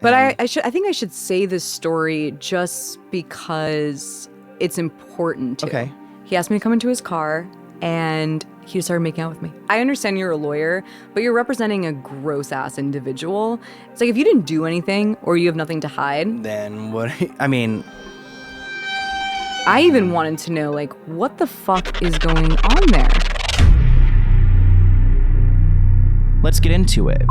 But I think I should say this story just because it's important to. Okay. He asked me to come into his car, and he just started making out with me. I understand you're a lawyer, but you're representing a gross-ass individual. It's like, if you didn't do anything or you have nothing to hide. Then what? I mean... I even wanted to know, like, what the fuck is going on there? Let's get into it.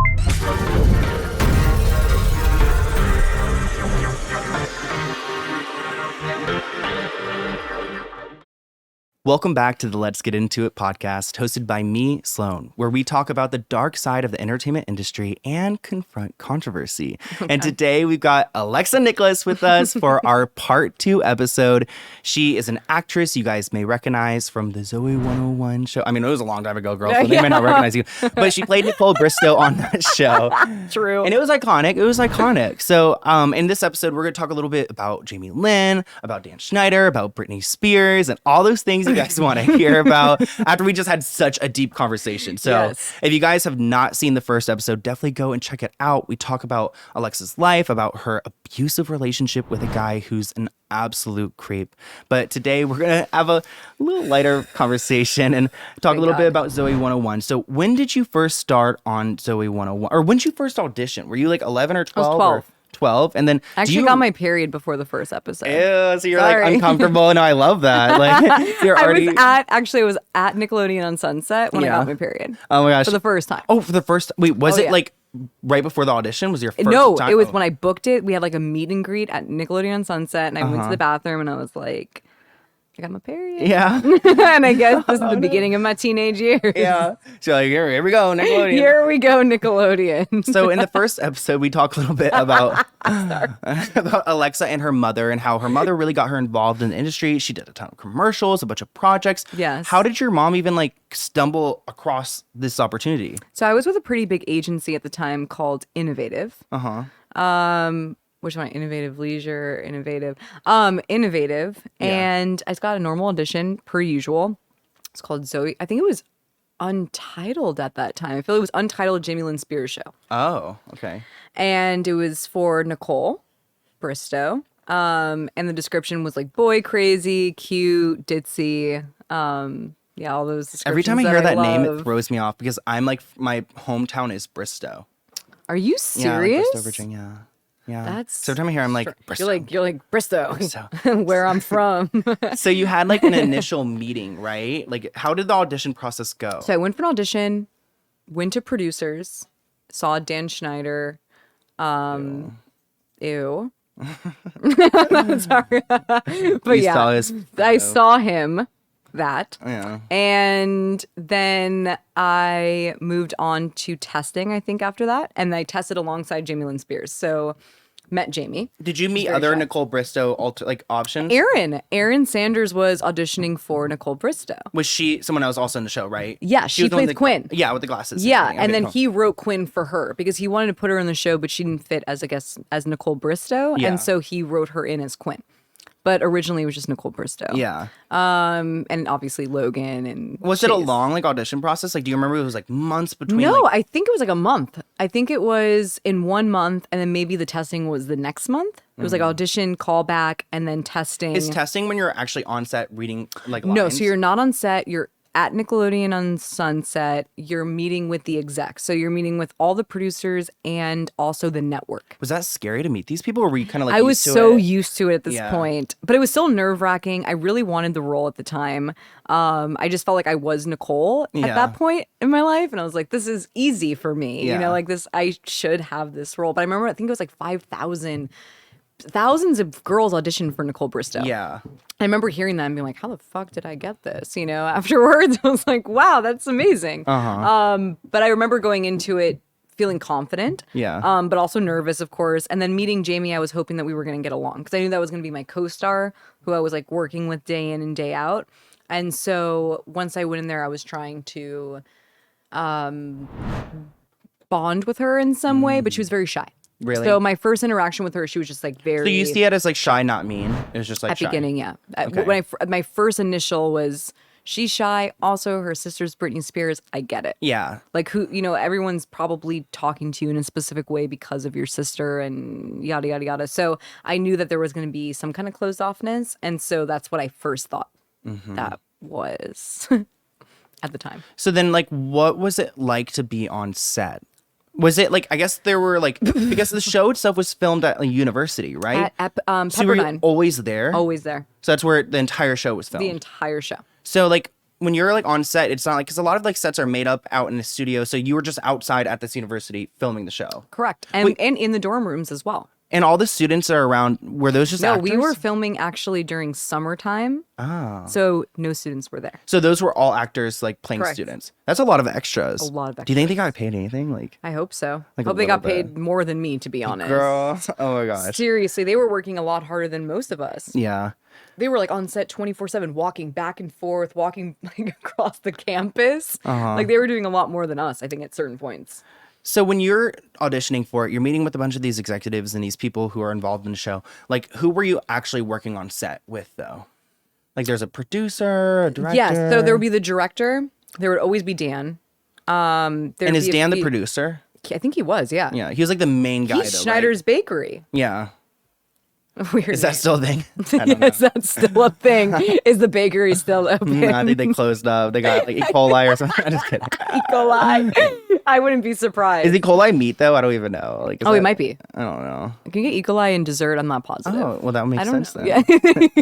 Welcome back to the Let's Get Into It podcast, hosted by me, Sloan, where we talk about the dark side of the entertainment industry and confront controversy. Okay. And today we've got Alexa Nikolas with us for our part 2 episode. She is an actress you guys may recognize from the Zoey 101 show. I mean, it was a long time ago, girl, so they may not recognize you. But she played Nicole Bristow on that show. True. And it was iconic. So in this episode, we're going to talk a little bit about Jamie Lynn, about Dan Schneider, about Britney Spears, and all those things you guys want to hear about after we just had such a deep conversation. So if you guys have not seen the first episode, definitely go and check it out. We talk about Alexa's life, about her abusive relationship with a guy who's an absolute creep. But today we're going to have a little lighter conversation and talk a little bit about Zoey 101. So when did you first start on Zoey 101? Or when did you first audition? Were you like 11 or 12? I was 12. Or 12, and then I actually got my period before the first episode. Ew, so you're like uncomfortable. No, I love that. Like you're already. I was at Nickelodeon on Sunset when I got my period. Oh my gosh, for the first time. Oh, for the first. Wait, was it like right before the audition? Was your first No, time? it was when I booked it. We had like a meet and greet at Nickelodeon on Sunset, and I went to the bathroom, and I was like, I got my period. Yeah. And I guess this is the beginning of my teenage years. Yeah. So like, here we go, Nickelodeon. Here we go, Nickelodeon. So in the first episode, we talk a little bit about Alexa and her mother and how her mother really got her involved in the industry. She did a ton of commercials, a bunch of projects. Yes. How did your mom even like stumble across this opportunity? So I was with a pretty big agency at the time called Innovative. Which one? Innovative Leisure, Innovative. Innovative. Yeah. And I got a normal audition per usual. It's called Zoey. I think it was Untitled at that time. I feel it was Untitled Jamie Lynn Spears show. Oh, okay. And it was for Nicole Bristow. And the description was like boy crazy, cute, ditzy. Yeah, all those descriptions. Every time I hear that name, it throws me off because I'm like, my hometown is Bristow. Are you serious? Yeah, like Bristow, Virginia. Yeah. That's so every time I hear, I'm like, Bristow. You're like Bristow, where I'm from. So you had like an initial meeting, right? Like, how did the audition process go? So I went for an audition, went to producers, saw Dan Schneider. Ew. Sorry. But yeah, I saw him. And then I moved on to testing, I think, after that. And I tested alongside Jamie Lynn Spears. So met Jamie. Did you meet other Nicole Bristow options? Erin Sanders was auditioning for Nicole Bristow. Was she someone else also in the show, right? Yeah, she plays Quinn. Yeah, with the glasses. Yeah, and then he wrote Quinn for her because he wanted to put her in the show, but she didn't fit as Nicole Bristow. Yeah. And so he wrote her in as Quinn. But originally it was just Nicole Bristow. Yeah. And obviously Logan and Was it a long audition process? Like, do you remember it was like months between? No, I think it was like a month. I think it was in 1 month, and then maybe the testing was the next month. It was like audition, callback, and then testing. Is testing when you're actually on set reading like lines? No, so you're not on set. You're at Nickelodeon on Sunset. You're meeting with the execs. So you're meeting with all the producers and also the network. Was that scary to meet these people, or were you kind of like I was so used to it at this point, but it was still nerve-wracking. I really wanted the role at the time. I just felt like I was Nicole at that point in my life, and I was like, this is easy for me. You know, like this, I should have this role. But I remember, I think it was like 5,000 thousands of girls auditioned for Nicole Bristow. Yeah. I remember hearing that and being like, how the fuck did I get this? You know, afterwards, I was like, wow, that's amazing. But I remember going into it feeling confident. Yeah. But also nervous, of course. And then meeting Jamie, I was hoping that we were going to get along because I knew that was going to be my co-star who I was like working with day in and day out. And so once I went in there, I was trying to bond with her in some way, but she was very shy. Really? So my first interaction with her, she was just like very. So you see it as like shy, not mean. It was just like at shy. Beginning, yeah. Okay. When my first initial was she's shy. Also, her sister's Britney Spears. I get it. Yeah. Like who, everyone's probably talking to you in a specific way because of your sister and yada, yada, yada. So I knew that there was going to be some kind of closed offness. And so that's what I first thought that was at the time. So then, like, what was it like to be on set? Was it like, I guess there were like, because the show itself was filmed at a university, right? At So were you Pepperdine. always there? Always there. So that's where the entire show was filmed? The entire show. So like, when you're like on set, it's not like, because a lot of like sets are made up out in the studio. So you were just outside at this university filming the show. Correct. And in the dorm rooms as well. And all the students are around, were those just actors? No, we were filming actually during summertime. Oh. So no students were there. So those were all actors like playing Correct. students. That's a lot of extras. A lot of Do you think they extras. got paid anything? Like, I hope so. Like a Hope they got little paid more than me, to be honest. girl, oh my gosh. Seriously, they were working a lot harder than most of us. Yeah. They were like on set 24/7, walking back and forth, walking like across the campus. Like they were doing a lot more than us, I think, at certain points. So when you're auditioning for it, you're meeting with a bunch of these executives and these people who are involved in the show. Like, who were you actually working on set with, though? Like, there's a producer, a director. Yes, so there would be the director. There would always be Dan. And is Dan the producer? I think he was, yeah. Yeah, he was like the main guy, He's though, Schneider's right? Bakery. Yeah. Weird. Is that name. still a thing? I don't Yes, that's still a thing. Is the bakery still open? know. I think they closed up. They got like E. coli or something. I'm just kidding. E. coli. I wouldn't be surprised. Is E. coli meat, though? I don't even know. Like, it might be. I don't know. Can you get E. coli in dessert? I'm not positive. Oh, well, that would make I don't sense know. then. Yeah.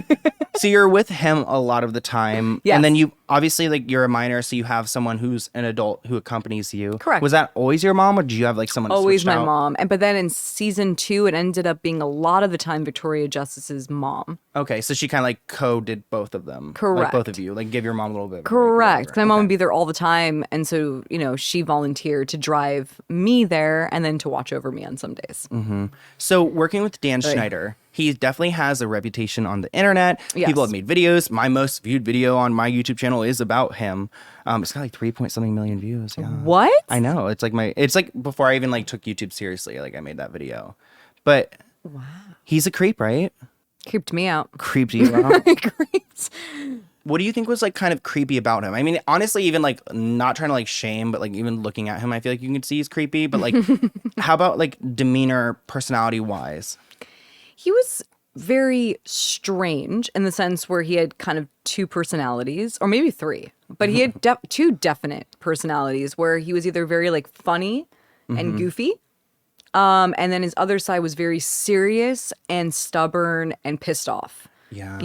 So you're with him a lot of the time. Yes. And then you, obviously, like, you're a minor, so you have someone who's an adult who accompanies you. Correct. Was that always your mom, or did you have, like, someone Always switched my out? mom. But then in season 2, it ended up being a lot of the time Victoria Justice's mom. Okay, so she kind of, like, co-did both of them. Like, Correct. both of you. Like, give your mom a little bit of a break or Correct. whatever. My mom Okay. would be there all the time. And so, she volunteered to drive me there and then to watch over me on some days. So working with Dan Schneider, he definitely has a reputation on the internet. Yes. People have made videos. My most viewed video on my YouTube channel is about him. It's got like 3-point-something million views. Yeah. What? I know. It's like before I even like took YouTube seriously, like I made that video. But Wow. he's a creep, right? Creeped me out. Creeped you out. Creeps. What do you think was like kind of creepy about him? I mean, honestly, even like not trying to like shame, but like even looking at him, I feel like you can see he's creepy. But like, how about like demeanor, personality wise? He was very strange in the sense where he had kind of 2 personalities, or maybe 3, but he had 2 definite personalities where he was either very like funny and goofy, and then his other side was very serious and stubborn and pissed off. Yeah.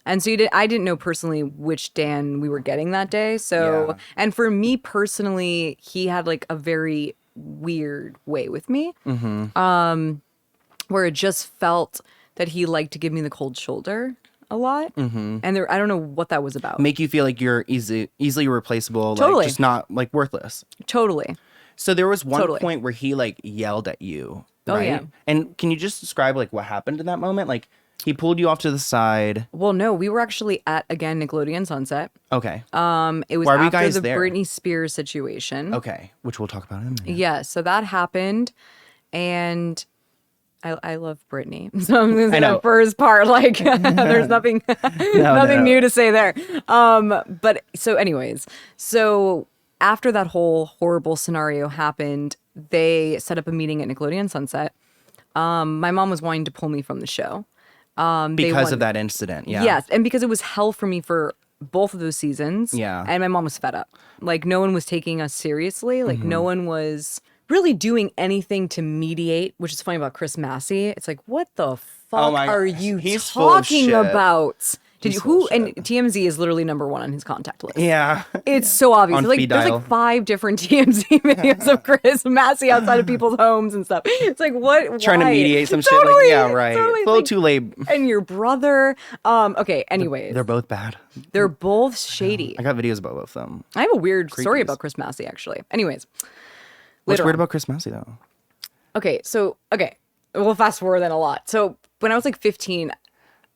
And so I didn't know personally which Dan we were getting that day. So, Yeah. and for me personally, he had like a very weird way with me. Where it just felt that he liked to give me the cold shoulder a lot. And I don't know what that was about. Make you feel like you're easily replaceable, Totally. like just not like worthless. Totally. So there was one Totally. point where he like yelled at you, Oh, right? yeah. And can you just describe like what happened in that moment? Like he pulled you off to the side. Well, no, we were actually at, again, Nickelodeon Sunset. Okay. It was Why were you after guys the there? Britney Spears situation. Okay. Which we'll talk about in a minute. Yeah, so that happened. And I love Britney. So I'm going to say know. that first part. Like, there's nothing nothing new to say there. But so anyways, so after that whole horrible scenario happened, they set up a meeting at Nickelodeon Sunset. My mom was wanting to pull me from the show. Because of that incident. Yeah. Yes, and because it was hell for me for both of those seasons. Yeah. And my mom was fed up. Like, no one was taking us seriously. Like, no one was really doing anything to mediate, which is funny about Chris Massey. It's like, what the fuck my are gosh. you He's full of talking shit. about? Did He's you full of and shit. TMZ is literally number 1 on his contact list. Yeah. It's so obvious. On Like, speed there's dial. like 5 different TMZ videos of Chris Massey outside of people's homes and stuff. It's like, what? Trying to why? mediate some shit. Totally, Like, yeah, right. totally. It's a little Like, too late. and your brother. Okay, anyways. They're both bad. They're both shady. I got videos about both of them. I have a weird story Creepies. about Chris Massey, actually. Anyways. What's later weird on. about Chris Massey, though? Okay, we'll fast forward then a lot. So when I was like 15,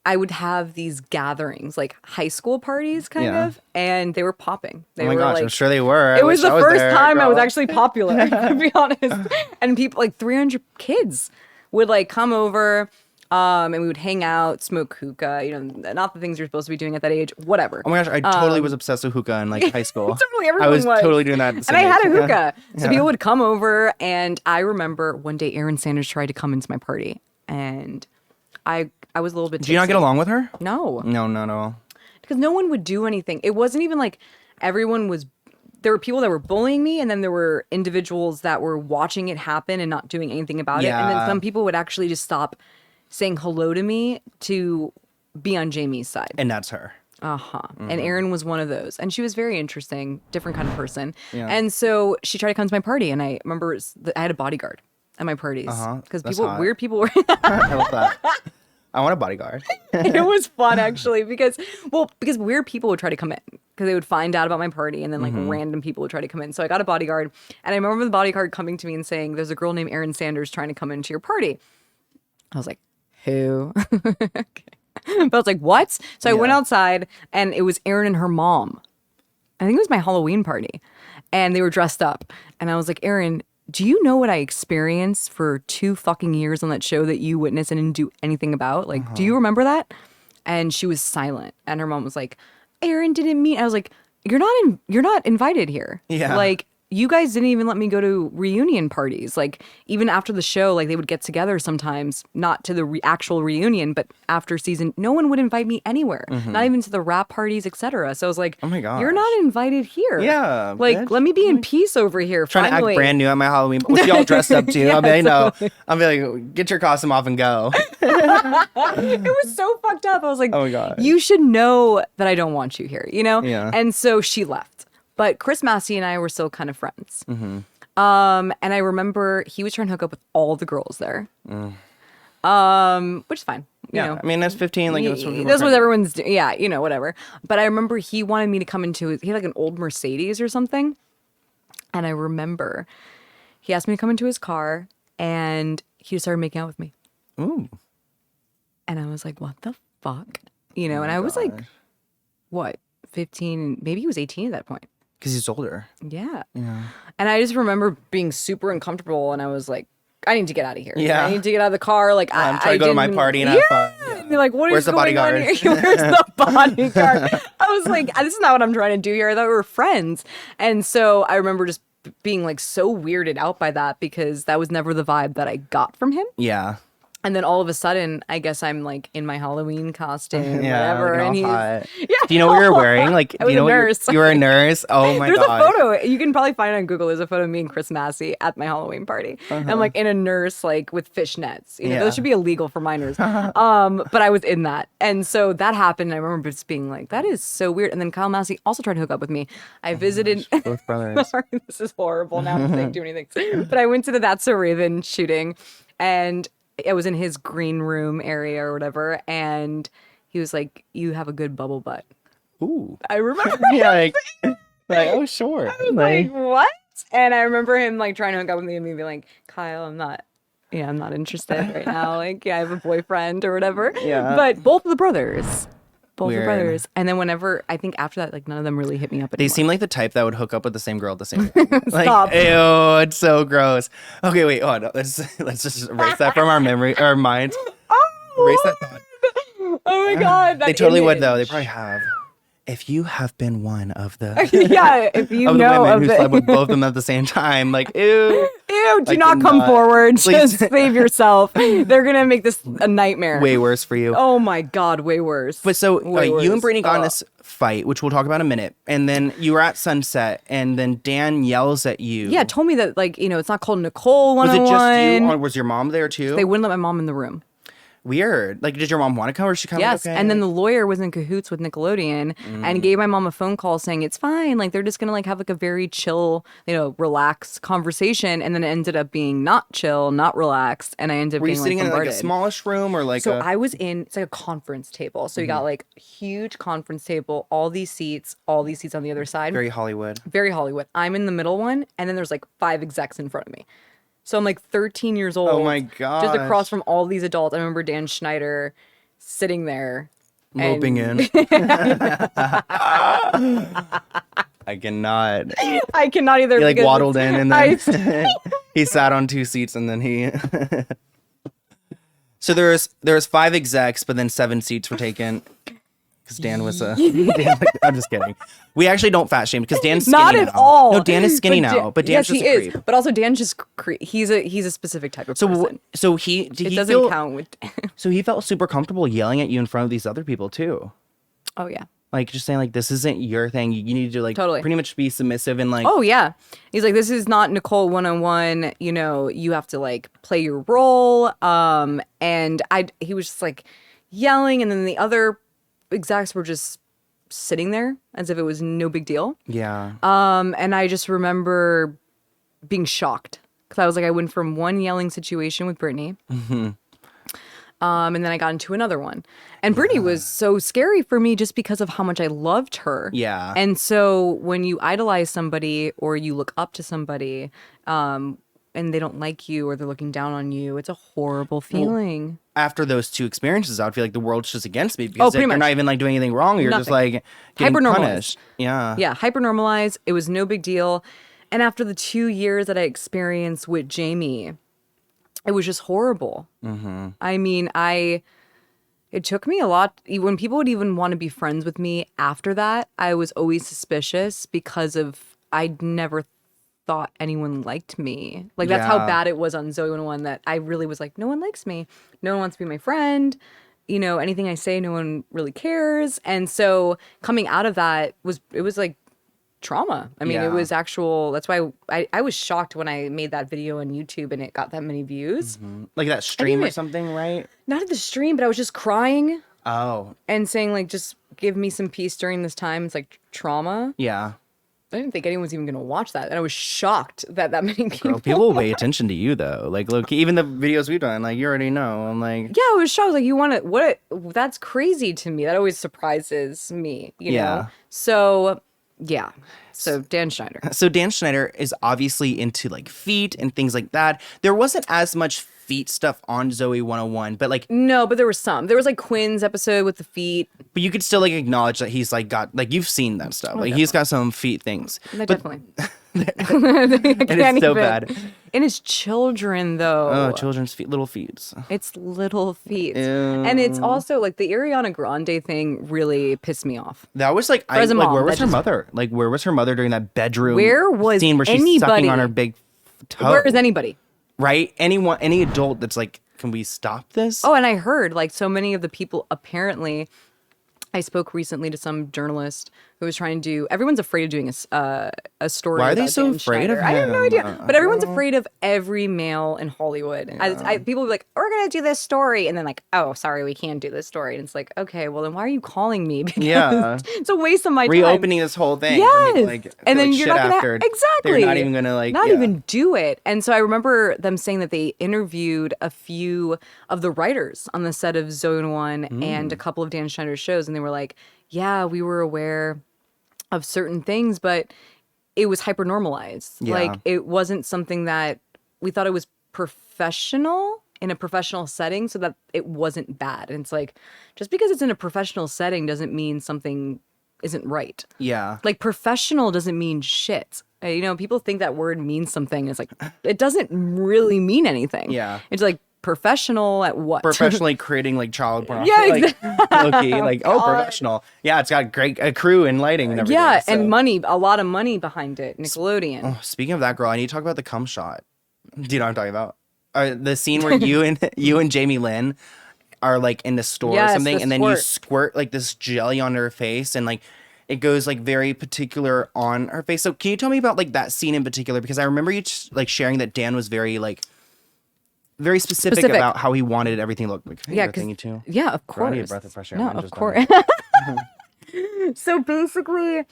I would have these gatherings, like high school parties, kind Yeah. of, and they were popping. They Oh my were gosh, like, I'm sure they were. it was the first time I was girl. actually popular, to be honest. And people, like 300 kids would like come over. And we would hang out, smoke hookah, not the things you're supposed to be doing at that age, whatever. Oh my gosh, I totally was obsessed with hookah in like high school. Totally, everyone I was totally doing that. And I had a hookah. So people would come over, and I remember one day Aaron Sanders tried to come into my party, and I was a little bit tipsy. Did you not get along with her? No. No. Because no one would do anything. It wasn't even like everyone was... There were people that were bullying me, and then there were individuals that were watching it happen and not doing anything about it. And then some people would actually just stop saying hello to me to be on Jamie's side. And that's her. And Erin was one of those. And she was very interesting, different kind of person. Yeah. And so she tried to come to my party, and I remember I had a bodyguard at my parties. Because weird people were... I love that. I want a bodyguard. It was fun, actually, because weird people would try to come in because they would find out about my party, and then like random people would try to come in. So I got a bodyguard, and I remember the bodyguard coming to me and saying, "There's a girl named Erin Sanders trying to come into your party." I was like, "Who?" Okay. But I was like, "What?" So I went outside, and it was Erin and her mom. I think it was my Halloween party, and they were dressed up, and I was like, "Erin, do you know what I experienced for 2 fucking years on that show that you witnessed and didn't do anything about? Like, do you remember that?" And she was silent. And her mom was like, "Erin didn't mean..." I was like, you're not invited here. Yeah. Like, you guys didn't even let me go to reunion parties. Like, even after the show, like, they would get together sometimes, not to the actual reunion, but after season, no one would invite me anywhere, not even to the rap parties, etc. So I was like, "Oh my god, you're not invited here." Yeah, like, bitch. Let me be in peace over here. Trying finally. to act brand new at my Halloween, with y'all dressed up too. I'll be like, no, I'll be like, get your costume off and go. It was so fucked up. I was like, "Oh my god, you should know that I don't want you here," Yeah. And so she left. But Chris Massey and I were still kind of friends. And I remember he was trying to hook up with all the girls there. Which is fine. You know. I mean, that's 15. Like, that's what everyone's doing. Yeah, whatever. But I remember he wanted me to come into he had like an old Mercedes or something. And I remember he asked me to come into his car, and he started making out with me. Ooh. And I was like, what the fuck? And I was like, what, 15? Maybe he was 18 at that point. Because he's older. Yeah. And I just remember being super uncomfortable, and I was like, I need to get out of here. Yeah. I need to get out of the car. Like, I'm trying to go to my party and have fun. And be like, where's the bodyguard? Where's the bodyguard? I was like, this is not what I'm trying to do here. I thought we were friends. And so I remember just being like so weirded out by that, because that was never the vibe that I got from him. Yeah. And then all of a sudden, I guess I'm like in my Halloween costume, whatever. And he's hot. Do you know what you're wearing? Like, I was a nurse. You were a nurse. Oh my god! There's a photo. You can probably find it on Google. There's a photo of me and Chris Massey at my Halloween party. I'm like in a nurse, like with fishnets. Those should be illegal for minors. But I was in that, and so that happened. And I remember just being like, "That is so weird." And then Kyle Massey also tried to hook up with me. I visited both brothers. Sorry, this is horrible. Now I'm saying too many things. But I went to the That's So Raven shooting, and I was in his green room area or whatever, and he was like, "You have a good bubble butt." Ooh. I remember like, oh, sure. I was like, what? And I remember him like trying to hook up with me and me being like, "Kyle, I'm not interested right now. Like, I have a boyfriend or whatever." Yeah. But both of the brothers. And then whenever, I think after that, like none of them really hit me up anymore. They seem like the type that would hook up with the same girl at the same time. Like, ew, it's so gross. Okay, wait, hold on. Let's just erase that from our minds. Erase that thought. Oh my god. They totally would though. They probably have. If you have been one of the if you of know the women of who slept with both of them at the same time, like, ew. Do not come forward. Please. Just save yourself. They're gonna make this a nightmare. Way worse for you. Oh my god, way worse. But so you and Brittany got in this fight, which we'll talk about in a minute, and then you were at Sunset, and then Dan yells at you. Yeah, told me that it's not called Nicole 101. Was it just you, or was your mom there too? They wouldn't let my mom in the room. Weird. Like, did your mom want to come, or she come? Yes, okay? And then the lawyer was in cahoots with Nickelodeon and gave my mom a phone call saying it's fine. Like, they're just gonna like have like a very chill, relaxed conversation. And then it ended up being not chill, not relaxed, and I ended up Were being you sitting like, in like a smallish room or like? So I was in. It's like a conference table. So you got like huge conference table, all these seats on the other side. Very Hollywood. Very Hollywood. I'm in the middle one, and then there's like 5 execs in front of me. So I'm like 13 years old. Oh my god! Just across from all these adults. I remember Dan Schneider sitting there, moping in. I cannot. I cannot either. He like waddled in, and then he sat on 2 seats, and then he. So there was 5 execs, but then 7 seats were taken. Because Dan was I'm just kidding. We actually don't fat shame because Dan's skinny Not now. at all. No, Dan is skinny now, but Dan's just a creep. But also Dan's just he's a specific type of person. So he doesn't count with. So he felt super comfortable yelling at you in front of these other people too. Oh yeah. Like just saying like this isn't your thing. You need to like totally. pretty much be submissive and like. Oh yeah. He's like, this is not Nicole 101. You know, you have to like play your role. And he was just like yelling, and then the other execs were just sitting there as if it was no big deal. Yeah. And I just remember being shocked because I was like, I went from one yelling situation with Brittany. Mm-hmm. And then I got into another one. And Brittany was so scary for me just because of how much I loved her. Yeah. And so when you idolize somebody or you look up to somebody, and they don't like you or they're looking down on you, it's a horrible feeling. Well, after those 2 experiences, I would feel like the world's just against me because you're not even like doing anything wrong. You're just like getting punished. Yeah. Yeah. Hyper-normalized. It was no big deal. And after the 2 years that I experienced with Jamie, it was just horrible. Mm-hmm. I mean, it took me a lot. When people would even want to be friends with me after that, I was always suspicious because I'd never thought anyone liked me. Like that's how bad it was on Zoey 101 that I really was like, no one likes me. No one wants to be my friend. You know, anything I say, no one really cares. And so coming out of that was like trauma. I mean, it was actual. That's why I was shocked when I made that video on YouTube and it got that many views. Mm-hmm. Like that stream or something, right? Not at the stream, but I was just crying. Oh. And saying like, just give me some peace during this time. It's like trauma. Yeah. I didn't think anyone was even going to watch that. And I was shocked that many people. Girl, people will pay attention to you though. Like, look, even the videos we've done, like you already know. I'm like, yeah, I was shocked. Like, you want to, that's crazy to me. That always surprises me, you know? So, yeah. So Dan Schneider. So Dan Schneider is obviously into like feet and things like that. There wasn't as much feet stuff on Zoey 101, but like no, but there was some. There was like Quinn's episode with the feet. But you could still like acknowledge that he's like got like you've seen that stuff. Like he's got some feet things. Definitely. And it's so bad. And it's children though. Oh, children's feet, little feet. It's little feet. Ew. And it's also like the Ariana Grande thing really pissed me off. That was like, where was her mother? Like, where was her mother during that bedroom scene where she's sucking on her big toe? Where is anybody? Right? Any adult that's like, can we stop this? Oh, and I heard like so many of the people apparently. I spoke recently to some journalist who was trying to do. Everyone's afraid of doing a story. Why are they about so Dan afraid Schneider. of him? I have no idea. But everyone's afraid of every male in Hollywood. Yeah. People will be like, "We're gonna do this story," and then like, "Oh, sorry, we can't do this story." And it's like, okay, well then why are you calling me? Because it's a waste of my time. Reopening this whole thing. Yes, like, and then you're not gonna exactly. They're not even gonna like even do it. And so I remember them saying that they interviewed a few of the writers on the set of Zone One and a couple of Dan Schneider's shows, and they were like, yeah, we were aware of certain things, but it was hyper normalized. Yeah. Like it wasn't something that we thought it was professional in a professional setting so that it wasn't bad. And it's like, just because it's in a professional setting doesn't mean something isn't right. Yeah. Like professional doesn't mean shit. You know, people think that word means something. It's like, it doesn't really mean anything. Yeah. It's like, professional at what? Professionally creating like child pornography. Yeah, exactly. Like, professional. Yeah, it's got great crew and lighting and everything. Yeah, so. And money, a lot of money behind it. Nickelodeon. Oh, speaking of that, girl, I need to talk about the cum shot. Do you know what I'm talking about? The scene where you and Jamie Lynn are like in the store or something, and then you squirt like this jelly on her face, and like it goes like very particular on her face. So can you tell me about like that scene in particular? Because I remember you like sharing that Dan was very specific about how he wanted everything to look like. Yeah, of course. I need a breath of fresh air. No, of course. So basically,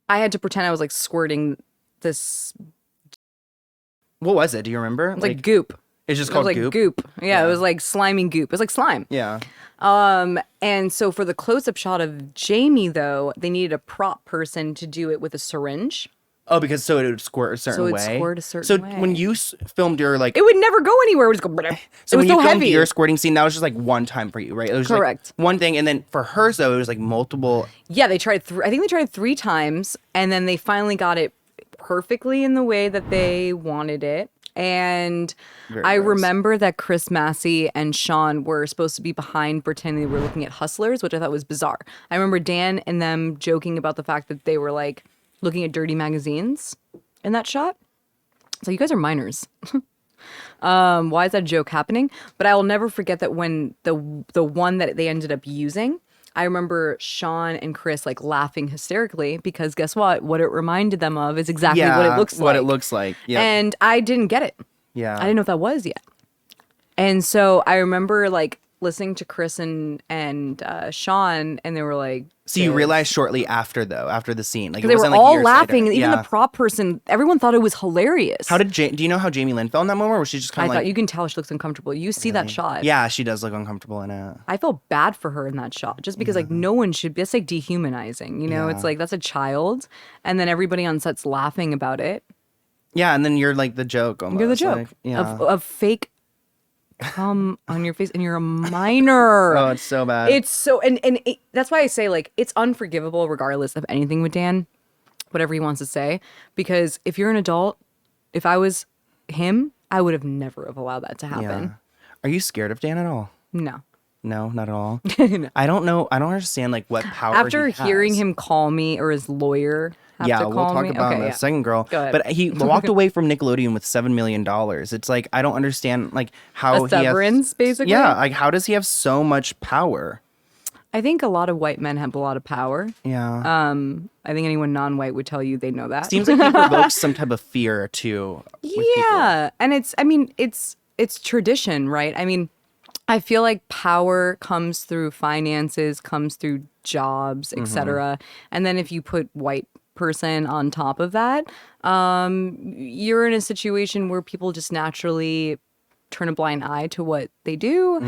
I had to pretend I was like squirting this. What was it? Do you remember? It was like goop. It's just called goop. Yeah, it was like sliming goop. It was like slime. Yeah. And so for the close-up shot of Jamie, though, they needed a prop person to do it with a syringe. Oh, because so it would squirt a certain way. So when you filmed your like, it would never go anywhere. It would just go. So when you filmed your squirting scene, that was just like one time for you, right? It was correct. Like one thing, and then for hers though, it was like multiple. Yeah, they tried. I think they tried 3 times, and then they finally got it perfectly in the way that they wanted it. And Very I gross. remember that Chris Massey and Sean were supposed to be behind pretending they were looking at Hustlers, which I thought was bizarre. I remember Dan and them joking about the fact that they were like looking at dirty magazines in that shot. So you guys are minors. Why is that joke happening? But I will never forget that when the one that they ended up using, I remember Sean and Chris like laughing hysterically because guess what? What it reminded them of is exactly what it looks like. What it looks like. Yeah. And I didn't get it. Yeah. I didn't know what that was yet. And so I remember like listening to Chris and Sean, and they were like, So you realized shortly after the scene, like it they were wasn't like all years laughing. later. Even Yeah. the prop person, everyone thought it was hilarious. How did do you know how Jamie Lynn felt in that moment? Or was she just kind I of thought like, you can tell she looks uncomfortable. You see that shot. yeah, she does look uncomfortable in it. I felt bad for her in that shot just because like no one should be. That's like dehumanizing, you know? Yeah. It's like that's a child, and then everybody on set's laughing about it. Yeah, and then you're like the joke almost. You're the joke Like, yeah. of fake cum on your face, and you're a minor. Oh, it's so bad. It's so that's why I say like it's unforgivable regardless of anything with Dan, whatever he wants to say. Because if you're an adult, if I was him, I would have never have allowed that to happen. Yeah. Are you scared of Dan at all? No. No, not at all. No. I don't know. I don't understand like what power. After he has. hearing him call me or his lawyer have Yeah, to we'll call talk me. about Okay, the yeah. second girl. Go ahead. But he walked away from Nickelodeon with $7 million. It's like I don't understand like how A severance, basically? Yeah, like how does he have so much power? I think a lot of white men have a lot of power. Yeah. I think anyone non-white would tell you they know that. Seems like he provokes some type of fear too. With people. Yeah, and it's tradition, right? I mean, I feel like power comes through finances, comes through jobs, etc. And then if you put white person on top of that, you're in a situation where people just naturally turn a blind eye to what they do,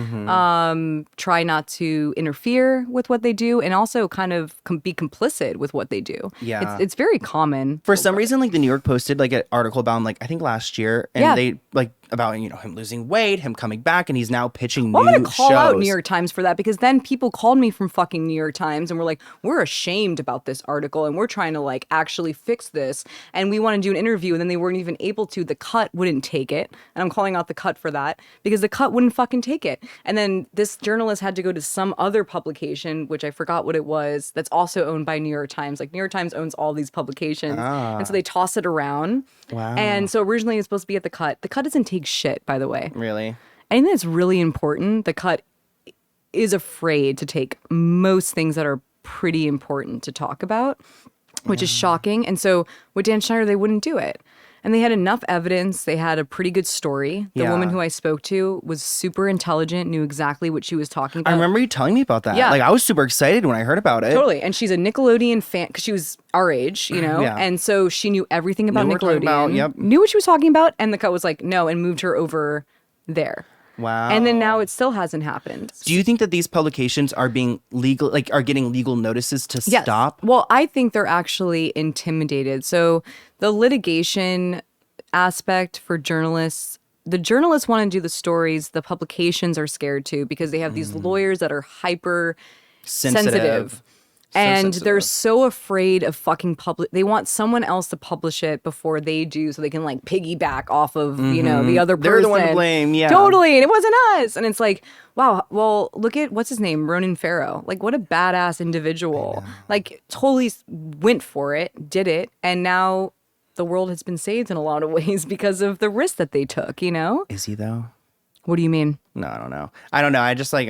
try not to interfere with what they do, and also kind of be complicit with what they do. Yeah. It's very common. For some reason, like the New York posted like an article about him, like I think last year, and Yeah. they like about him losing weight, him coming back, and he's now pitching Well, new I'm gonna call shows. out New York Times for that because then people called me from fucking New York Times and were like, "We're ashamed about this article and we're trying to like actually fix this and we want to do an interview," and then they weren't even able to. The Cut wouldn't take it, and I'm calling out the Cut for that because the Cut wouldn't fucking take it. And then this journalist had to go to some other publication, which I forgot what it was, that's also owned by New York Times. Like New York Times owns all these publications, and so they toss it around. Wow. And so originally it was supposed to be at the Cut. The Cut doesn't take shit, by the way. Really? Anything that's really important, the Cut is afraid to take most things that are pretty important to talk about, which is shocking. And so with Dan Schneider, they wouldn't do it. And they had enough evidence. They had a pretty good story. The Yeah. woman who I spoke to was super intelligent, knew exactly what she was talking about. I remember you telling me about that. Yeah. Like I was super excited when I heard about it. Totally. And she's a Nickelodeon fan because she was our age, you know? Yeah. And so she knew everything about Knew what we're Nickelodeon. talking about, yep. Knew what she was talking about. And the Cut was like, no, and moved her over there. Wow. And then now it still hasn't happened. Do you think that these publications are being legal, like are getting legal notices to Yes. stop? Well, I think they're actually intimidated. So the litigation aspect for journalists, the journalists want to do the stories. The publications are scared too because they have these lawyers that are hyper sensitive. And they're so afraid of fucking public. They want someone else to publish it before they do, so they can like piggyback off of the other person. They're the one to blame, yeah. Totally, and it wasn't us. And it's like, wow. Well, look at what's his name, Ronan Farrow. Like, what a badass individual. Like, totally went for it, did it, and now the world has been saved in a lot of ways because of the risk that they took. You know? Is he though? What do you mean? No, I don't know. I just like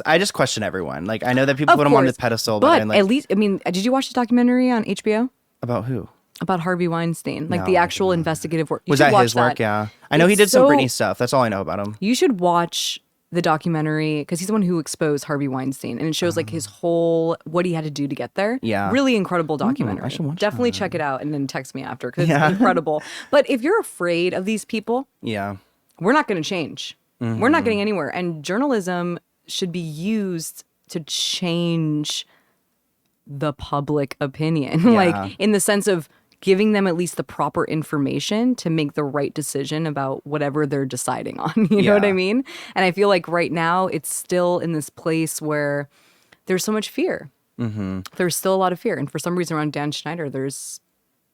I just question everyone. Like I know that people Of put him on course. the pedestal, But I'm like, at least, I mean, did you watch the documentary on HBO? about who? About Harvey Weinstein, like No, the I actual investigative work. You Was should that watch his work? Yeah. I know he It's did some so- Britney stuff. That's all I know about him. You should watch the documentary because he's the one who exposed Harvey Weinstein, and it shows like his whole what he had to do to get there. Yeah. Really incredible documentary. I should watch Definitely check it out and then text me after because it's incredible. But if you're afraid of these people, Yeah. we're not going to change. We're not getting anywhere. And journalism should be used to change the public opinion, Yeah. like in the sense of giving them at least the proper information to make the right decision about whatever they're deciding on. You know what I Yeah. mean? And I feel like right now it's still in this place where there's so much fear. There's still a lot of fear. And for some reason around Dan Schneider, there's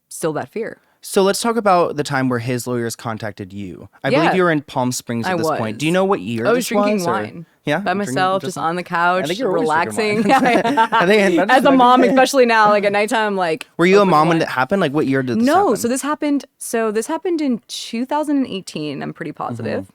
still that fear. So let's talk about the time where his lawyers contacted you. I believe you were in Palm Springs at this point. Do you know what year I was this drinking was? wine. Yeah, by myself, just on the couch, I think you're relaxing. As a mom, especially now, like at nighttime, like. Were you a mom when it happened? Like, what year did this happen? No, so this happened in 2018. I'm pretty positive.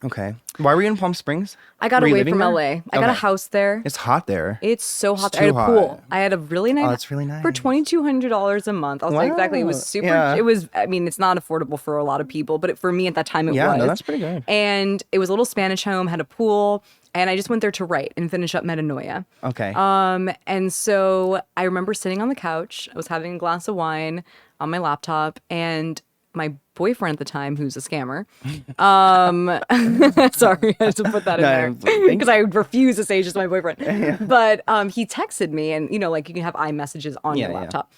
Okay. Why were you in Palm Springs? I got away from LA. I got a house there. It's hot there. It's so hot there. I had a pool. I had a really nice. Oh, it's really nice. For $2,200 a month. I was like, exactly. It was super. Yeah. It was. I mean, it's not affordable for a lot of people, but for me at that time, it was. Yeah, no, that's pretty good. And it was a little Spanish home, had a pool, and I just went there to write and finish up Metanoia. Okay. And so I remember sitting on the couch. I was having a glass of wine on my laptop, and my boyfriend at the time, who's a scammer. Sorry, I had to put that in there because I refuse to say it's just my boyfriend. But he texted me, and like you can have iMessages on your laptop.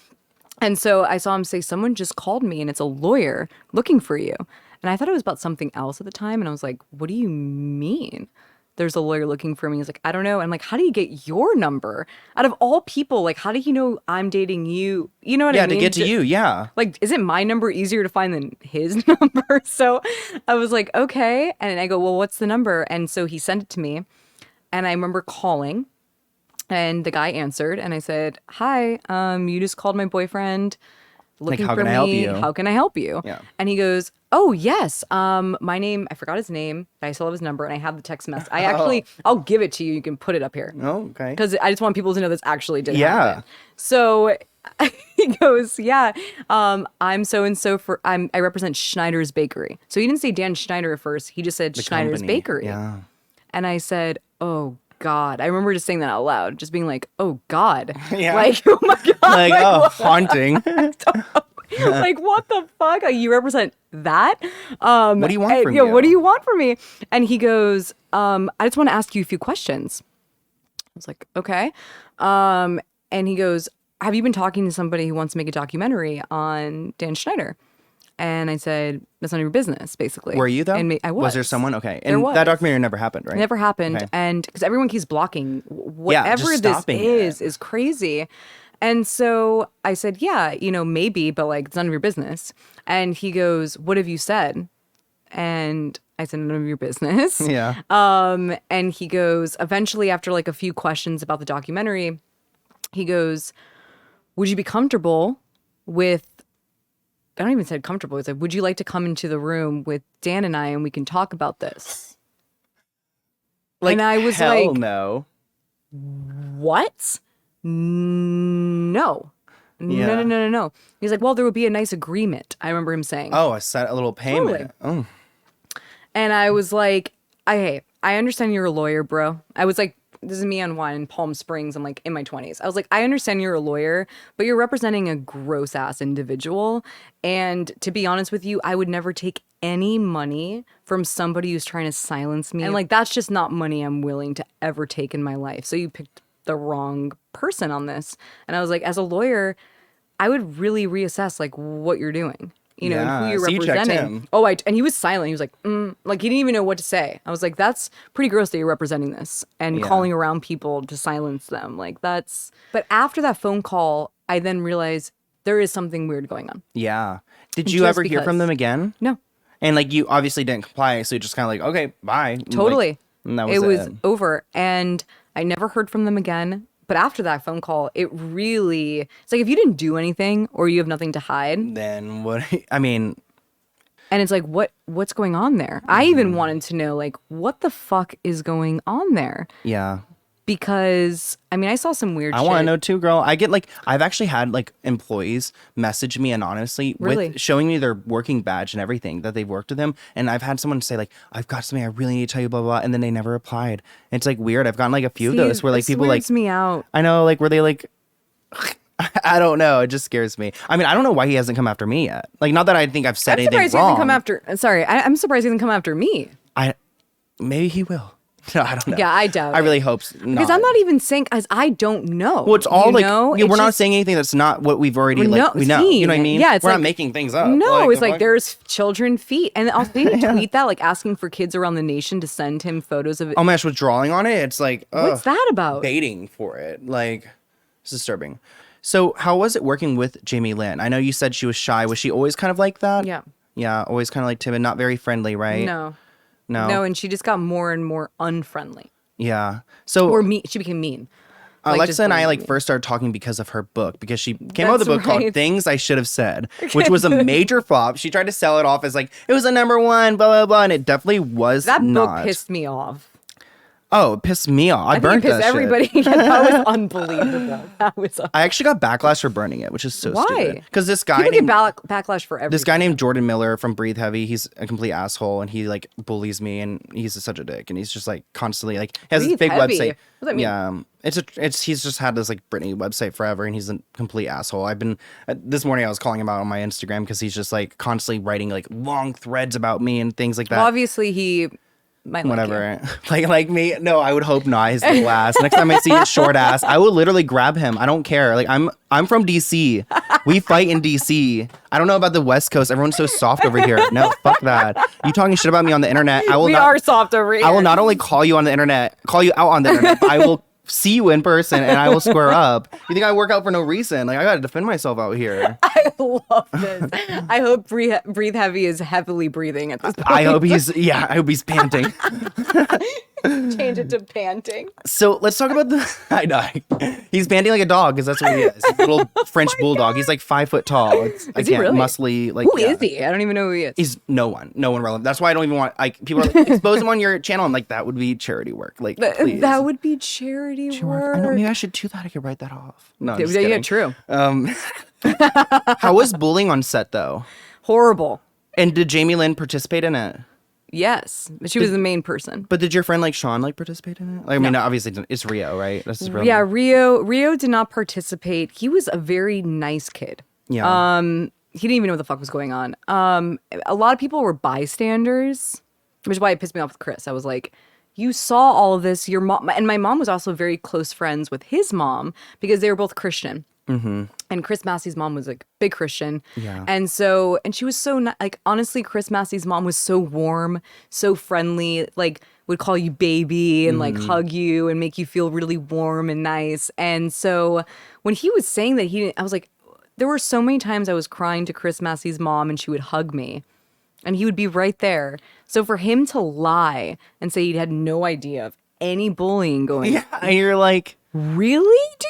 And so I saw him say, "Someone just called me, and it's a lawyer looking for you." And I thought it was about something else at the time, and I was like, "What do you mean? There's a lawyer looking for me?" He's like, "I don't know." And I'm like, "How do you get your number? Out of all people, like, how do you know I'm dating you?" You know what I mean? Yeah, to get to you, yeah. Like, isn't my number easier to find than his number? So I was like, okay. And I go, "Well, what's the number?" And so he sent it to me. And I remember calling, and the guy answered, and I said, "Hi, you just called my boyfriend looking for me. How can I help you? How can I help you?" Yeah. And he goes, "Oh, yes. My name," I forgot his name, but I still have his number, and I have the text message. I'll give it to you. You can put it up here. Oh, okay. Because I just want people to know this actually did happen. So he goes, "Yeah, I'm so-and-so I represent Schneider's Bakery." So he didn't say Dan Schneider at first. He just said Schneider's Bakery. Yeah. And I said, "Oh, God." I remember just saying that out loud, just being like, "Oh, God." Yeah. Like, oh, my God. Like, oh, haunting. Like, what the fuck? Like, you represent that? What do you want from me? What do you want from me? And he goes, "I just want to ask you a few questions." I was like, okay. And he goes, "Have you been talking to somebody who wants to make a documentary on Dan Schneider?" And I said, "That's none of your business," basically. Were you, though? And I was. Was there someone? Okay. And that documentary never happened, right? It never happened. Okay. And because everyone keeps blocking whatever this is crazy. And so I said, "Yeah, maybe, but like, it's none of your business." And he goes, "What have you said?" And I said, "None of your business." Yeah. And he goes, eventually, after like a few questions about the documentary, he goes, "Would you be comfortable with," I don't even say comfortable. He's like, "Would you like to come into the room with Dan and I, and we can talk about this?" Like, and I was hell like, no. "What? No. Yeah. No. He's like, "Well, there would be a nice agreement." I remember him saying. Oh, a little payment. Totally. Oh. And I was like, I understand you're a lawyer, bro. I was like, this is me on wine in Palm Springs. I'm like in my 20s. I was like, I understand you're a lawyer, but you're representing a gross ass individual. And to be honest with you, I would never take any money from somebody who's trying to silence me. And like, that's just not money I'm willing to ever take in my life. So you picked the wrong person on this. And I was like, as a lawyer, I would really reassess like what you're doing. And who you're representing. And he was silent. He was like, like he didn't even know what to say. I was like, that's pretty gross that you're representing this and calling around people to silence them. Like that's. But after that phone call, I then realized there is something weird going on. Yeah. Did you ever hear from them again? No. And like you obviously didn't comply, so you're just kind of like, okay, bye. Totally. Like, and that it was over, and I never heard from them again. But after that phone call, it's like if you didn't do anything or you have nothing to hide. Then what? I mean. And it's like, what's going on there? I even wanted to know, like, what the fuck is going on there? Yeah. Because, I mean, I saw some weird shit. I want to know too, girl. I've actually had like employees message me anonymously with showing me their working badge and everything that they've worked with them. And I've had someone say like, "I've got something I really need to tell you, blah, blah, blah." And then they never replied. And it's like weird. I've gotten like a few of those where like people like. Me out. I know, like, were they like, I don't know. It just scares me. I mean, I don't know why he hasn't come after me yet. Like, not that I think I've said anything wrong. I'm surprised he hasn't come after. Sorry, I'm surprised he hasn't come after me. Maybe he will. No, I don't know. Yeah, I doubt. I really hope so. Because I'm not even saying, as I don't know. Well, it's all we're not saying anything that's not what we've already we know. You know what I mean? Yeah, we're not making things up. No, it's like there's children feet, and also did he tweet that like asking for kids around the nation to send him photos of it. Oh my gosh, with drawing on it, it's like what's that about? Baiting for it, like it's disturbing. So how was it working with Jamie Lynn? I know you said she was shy. Was she always kind of like that? Yeah. Yeah, always kind of like timid, not very friendly, right? No. No. No, and she just got more and more unfriendly. Yeah. So Or she became mean. Alexa and I first started talking because of her book, because she came out with a book called Things I Should Have Said, which was a major flop. She tried to sell it off as like, it was a #1, blah, blah, blah. And it definitely was that not. Book pissed me off. Oh, it pissed me off. I burnt that everybody. Shit. That was unbelievable. I actually got backlash for burning it, which is so stupid. Because this guy People get backlash for everything. This guy named Jordan Miller from Breathe Heavy, he's a complete asshole, and he like bullies me, and he's such a dick, and he's just like constantly like has this big website. What does that mean? Yeah, he's just had this like Britney website forever, and he's a complete asshole. I've been this morning I was calling him out on my Instagram because he's just like constantly writing like long threads about me and things like that. Well, obviously he. Whatever. Like me. No, I would hope not. His little ass. Next time I see his short ass, I will literally grab him. I don't care. Like I'm from DC. We fight in DC. I don't know about the West Coast. Everyone's so soft over here. No, fuck that. You talking shit about me on the internet. We are soft over here. I will not only call you out on the internet, but I will see you in person and I will square up. You think I work out for no reason? Like I gotta defend myself out here. I love this. I hope Breathe Heavy is heavily breathing at this point. I hope he's panting. Change it to panting. So let's talk about I know. He's panting like a dog because that's what he is. He's a little French bulldog. He's like 5 foot tall. Is he really? Muscly. Like, who is he? I don't even know who he is. He's no one relevant. That's why I don't even want, like, people are like, expose him on your channel. I'm like, that would be charity work. Like, please. That would be charity work. I know, maybe I should do that. I could write that off. No, yeah, true. How was bullying on set though? Horrible. And did Jamie Lynn participate in it? Yes, but she was the main person. But did your friend like Sean like participate in it? Like, I mean, obviously it's Rio, right? That's his real yeah, name. Rio did not participate. He was a very nice kid. Yeah. He didn't even know what the fuck was going on. A lot of people were bystanders, which is why it pissed me off with Chris. I was like, you saw all of this. Your mom and my mom was also very close friends with his mom because they were both Christian. Mm-hmm. And Chris Massey's mom was like big Christian. Yeah. And she was so like, honestly, Chris Massey's mom was so warm, so friendly, like would call you baby and like hug you and make you feel really warm and nice. And so when he was saying that I was like, there were so many times I was crying to Chris Massey's mom and she would hug me and he would be right there. So for him to lie and say he had no idea of any bullying going on. Yeah. And you're like, really, dude?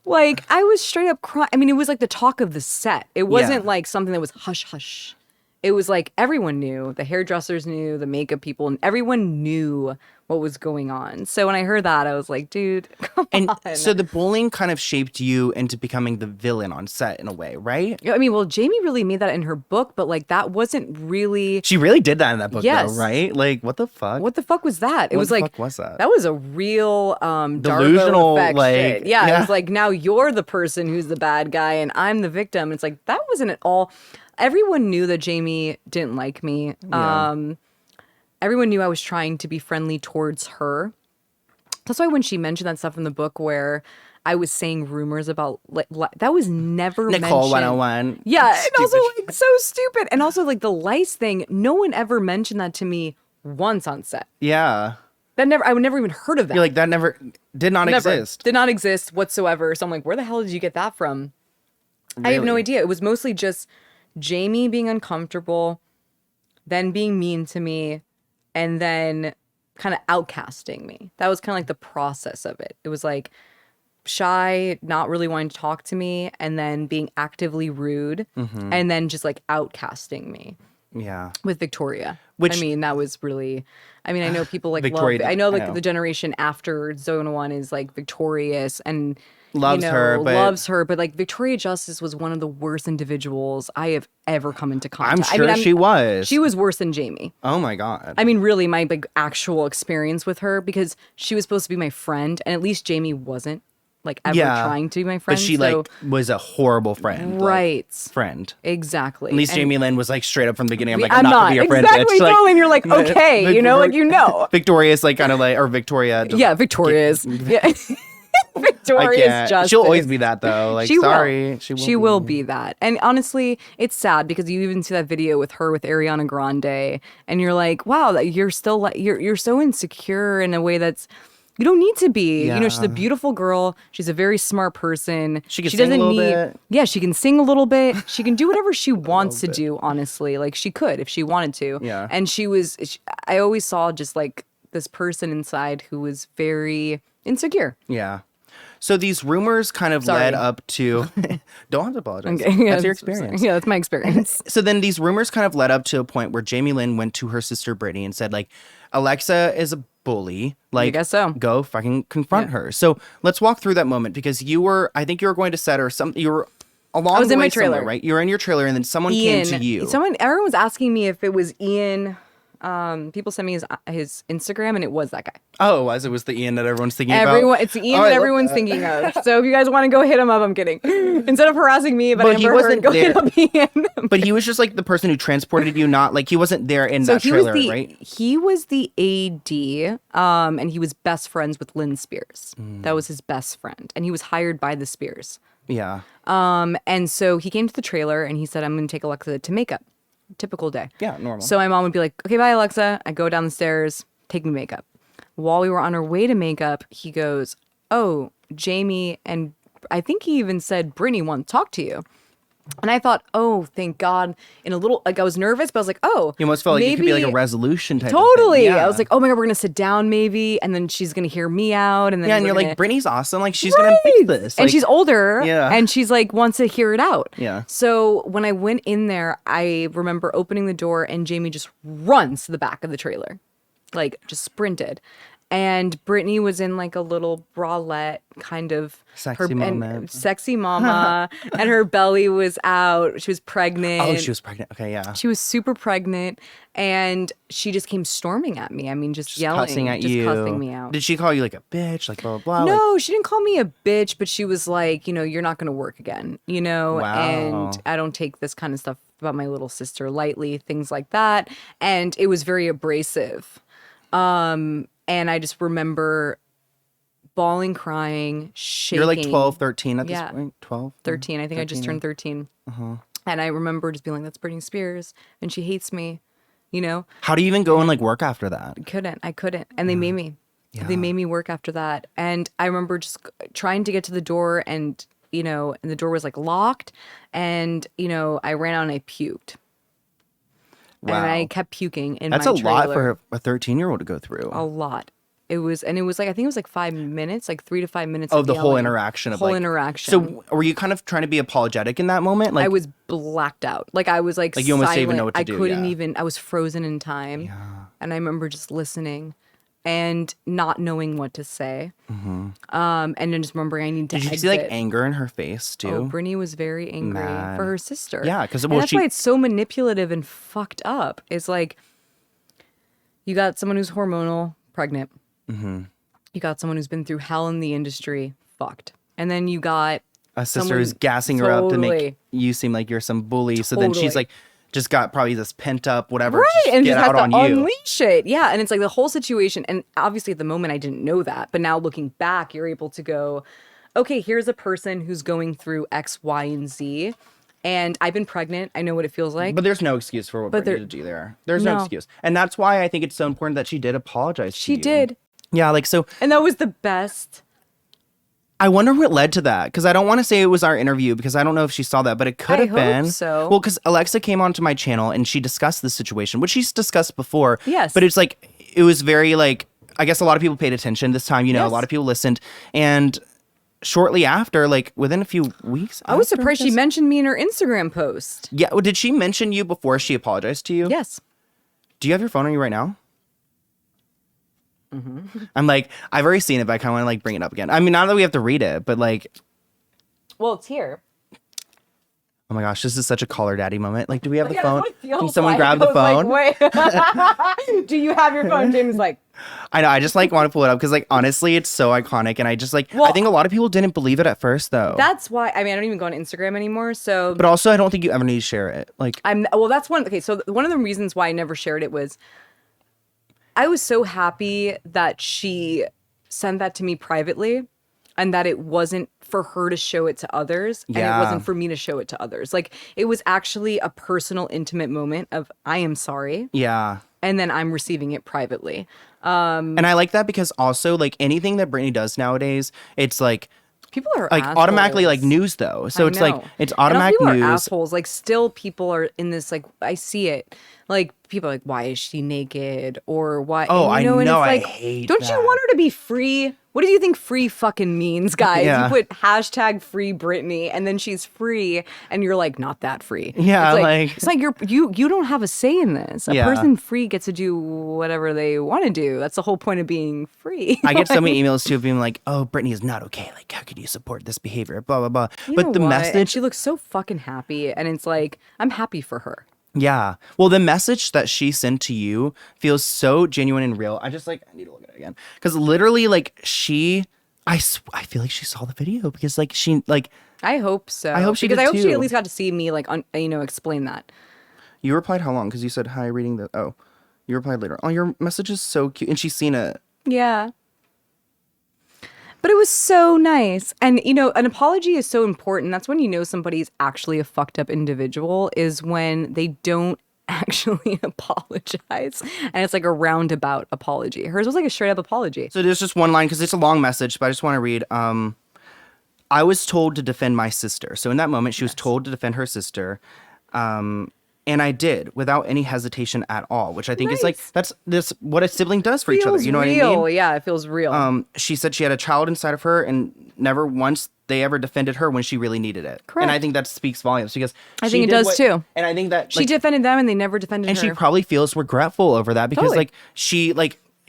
Like, I was straight up crying. I mean, it was like the talk of the set. It wasn't like something that was hush hush. It was like everyone knew. The hairdressers knew, the makeup people, and everyone knew what was going on. So when I heard that, I was like, dude, come on. So the bullying kind of shaped you into becoming the villain on set in a way, right? I mean, well, Jamie really made that in her book, but like that wasn't really... She really did that in that book, yes. though, right? Like, what the fuck? What the fuck was that? It was like... What the fuck was that? That was a real delusional, Darvo effect like... shit. Yeah, it was like, now you're the person who's the bad guy and I'm the victim. It's like, that wasn't at all... Everyone knew that Jamie didn't like me. Yeah. Everyone knew I was trying to be friendly towards her. That's why when she mentioned that stuff in the book where I was saying rumors about that was never Nicole mentioned. 101. Yeah, and also like so stupid. And also like the lice thing, no one ever mentioned that to me once on set. Yeah. I would never even heard of that. You're like, that did not exist. Did not exist whatsoever. So I'm like, where the hell did you get that from? Really? I have no idea. It was mostly just Jamie being uncomfortable, then being mean to me, and then kind of outcasting me. That was kind of like the process of it. It was like shy, not really wanting to talk to me, and then being actively rude, and then just like outcasting me. Yeah. With Victoria. Which, I mean, that was really... I mean, I know people like Victoria, love... I know like the generation after Zoey 1 is like victorious and... Loves her, but like Victoria Justice was one of the worst individuals I have ever come into contact. I'm sure she was. She was worse than Jamie. Oh my God. I mean, really, my like actual experience with her, because she was supposed to be my friend, and at least Jamie wasn't like ever trying to be my friend. But she like was a horrible friend. Right. Like, friend. Exactly. At least Jamie Lynn was like straight up from the beginning. I'm not gonna be your friend. Exactly. Bitch. Like, and you're like, okay, you know, like you know. Victoria's like kind of like, or Victoria. Yeah, Victoria's. Yeah. Victoria's Justice. She'll always be that though. Like, she will be that. And honestly, it's sad because you even see that video with her with Ariana Grande, and you're like, wow, you're still like you're so insecure in a way that's You don't need to be. You know, she's a beautiful girl. She's a very smart person. She can sing a little bit. Yeah, she can sing a little bit. She can do whatever she wants to do, honestly. Like, she could if she wanted to. Yeah. And I always saw just like this person inside who was very insecure. Yeah. So these rumors kind of led up to... Don't have to apologize. Okay, yeah, that's your experience. Yeah, that's my experience. So then these rumors kind of led up to a point where Jamie Lynn went to her sister Brittany and said, like, Alexa is a bully. Like, I guess so. Go fucking confront her. So let's walk through that moment, because I think you were going to set her something. You were along the way my trailer, right? You were in your trailer, and then someone came to you. Everyone was asking me if it was Ian. People sent me his Instagram, and it was that guy. Oh, it was. It was the Ian that everyone's thinking about. It's the Ian that everyone's thinking of. So if you guys want to go hit him up, I'm kidding. Instead of harassing me, but he wasn't go hit up Ian. But he was just like the person who transported you, not like he wasn't there in that trailer, right? He was the AD, and he was best friends with Lynn Spears. That was his best friend, and he was hired by the Spears. Yeah. And so he came to the trailer, and he said, "I'm going to take Alexa to makeup." Typical day. Yeah, normal. So my mom would be like, "Okay, bye, Alexa." I go down the stairs, take me makeup. While we were on our way to makeup, he goes, "Oh, Jamie," and I think he even said, "Brittany want to talk to you." And I thought, oh, thank God. In a little, like, I was nervous, but I was like, oh. You almost felt like it could be like a resolution type Totally. of thing. Yeah. I was like, oh my God, we're going to sit down maybe. And then she's going to hear me out. And then and you're like, Brittany's awesome. Like, she's going to fix this. And like, she's older. Yeah. And she's like, wants to hear it out. Yeah. So when I went in there, I remember opening the door and Jamie just runs to the back of the trailer. Like, just sprinted. And Brittany was in like a little bralette, kind of sexy mama, and her belly was out. She was pregnant. Oh, she was pregnant. Okay, yeah. She was super pregnant, and she just came storming at me. I mean, just yelling, cussing at just you. cussing me out. Did she call you like a bitch, like blah blah blah? No, like... she didn't call me a bitch, but she was like, you're not going to work again, Wow. And I don't take this kind of stuff about my little sister lightly, things like that, and it was very abrasive. And I just remember bawling, crying, shaking. You're like 12, 13 at this point? 12? 13. I think 13, I just turned 13. Uh-huh. And I remember just being like, that's Britney Spears. And she hates me, How do you even go and like work after that? I couldn't. And they made me. Yeah. They made me work after that. And I remember just trying to get to the door and the door was like locked. And, I ran out and I puked. Wow. And I kept puking in my trailer. That's a lot for a 13-year-old to go through. A lot. It was like, I think it was like 5 minutes, like 3 to 5 minutes. Of the whole interaction. Interaction. So were you kind of trying to be apologetic in that moment? Like, I was blacked out. Like I was like you almost didn't even know what to I do. couldn't even, I was frozen in time. Yeah. And I remember just listening and not knowing what to say. Mm-hmm. And then just remembering I need to exit. Did you see like anger in her face too? Oh, Brittany was very angry for her sister. Yeah, because that's why it's so manipulative and fucked up. It's like you got someone who's hormonal, pregnant. Mm-hmm. You got someone who's been through hell in the industry, fucked. And then you got a sister who's gassing her up to make you seem like you're some bully. So then she's like, just got probably this pent up whatever, right? And get just out had to on you. Unleash it, yeah. And it's like the whole situation. And obviously at the moment I didn't know that, but now looking back, you're able to go, okay, here's a person who's going through X, Y, and Z. And I've been pregnant. I know what it feels like. But there's no excuse for what Brittany did to do there. There's no excuse. And that's why I think it's so important that she did apologize to you. She did. Yeah, like so. And that was the best. I wonder what led to that, because I don't want to say it was our interview, because I don't know if she saw that, but it could have been. So. Well, because Alexa came onto my channel and she discussed this situation, which she's discussed before. Yes. But it's like, it was very like, I guess a lot of people paid attention this time, yes. A lot of people listened. And shortly after, like within a few weeks. I was surprised she mentioned me in her Instagram post. Yeah. Well, did she mention you before she apologized to you? Yes. Do you have your phone on you right now? Mm-hmm. I'm like, I've already seen it, but I kind of want to like bring it up again. I mean, not that we have to read it, but like. Well, it's here. Oh my gosh, this is such a caller daddy moment. Like, do we have the yeah, phone? Can someone grab the phone? Like, wait. Do you have your phone? James like. I know. I just like want to pull it up because like honestly, it's so iconic, and I just like. I think a lot of people didn't believe it at first, though. That's why. I mean, I don't even go on Instagram anymore. So. But also, I don't think you ever need to share it. Like. That's one. Okay, so one of the reasons why I never shared it was. I was so happy that she sent that to me privately and that it wasn't for her to show it to others and it wasn't for me to show it to others. Like it was actually a personal, intimate moment of I am sorry. Yeah. and then I'm receiving it privately. And I like that because also like anything that Britney does nowadays, it's like people are like assholes. automatically like news though. So it's like it's automatic people news. Are assholes. Like still people are in this like I see it. Like people are like, why is she naked? Or why? Oh, and, you know, I know. And it's like, I hate don't that. you want her to be free? What do you think free fucking means, guys? Yeah. You put hashtag free Britney and then she's free and you're like, not that free. Yeah, it's like you don't have a say in this. A person free gets to do whatever they want to do. That's the whole point of being free. I get so many emails too of being like, oh, Britney is not okay. Like, how could you support this behavior? Blah, blah, blah. But the message. And she looks so fucking happy. And it's like, I'm happy for her. Yeah. Well, the message that she sent to you feels so genuine and real. I need to look at it again. Because literally, like, I feel like she saw the video because, like, I hope so. I hope she because did I hope too. she at least got to see me, like, explain that. You replied how long? Because you said, hi, reading the, oh, you replied later. Oh, your message is so cute. And she's seen it. Yeah. But it was so nice. And, you know, an apology is so important. That's when you know somebody's actually a fucked up individual is when they don't actually apologize. And it's like a roundabout apology. Hers was like a straight up apology. So there's just one line because it's a long message, but I just want to read. I was told to defend my sister. So in that moment, she was told to defend her sister. And I did without any hesitation at all, which I think is like, that's what a sibling does for each other. You know what I mean? Yeah, it feels real. She said she had a child inside of her and never once they ever defended her when she really needed it. Correct. And I think that speaks volumes because I think it does too. And I think that she defended them and they never defended her. And she probably feels regretful over that because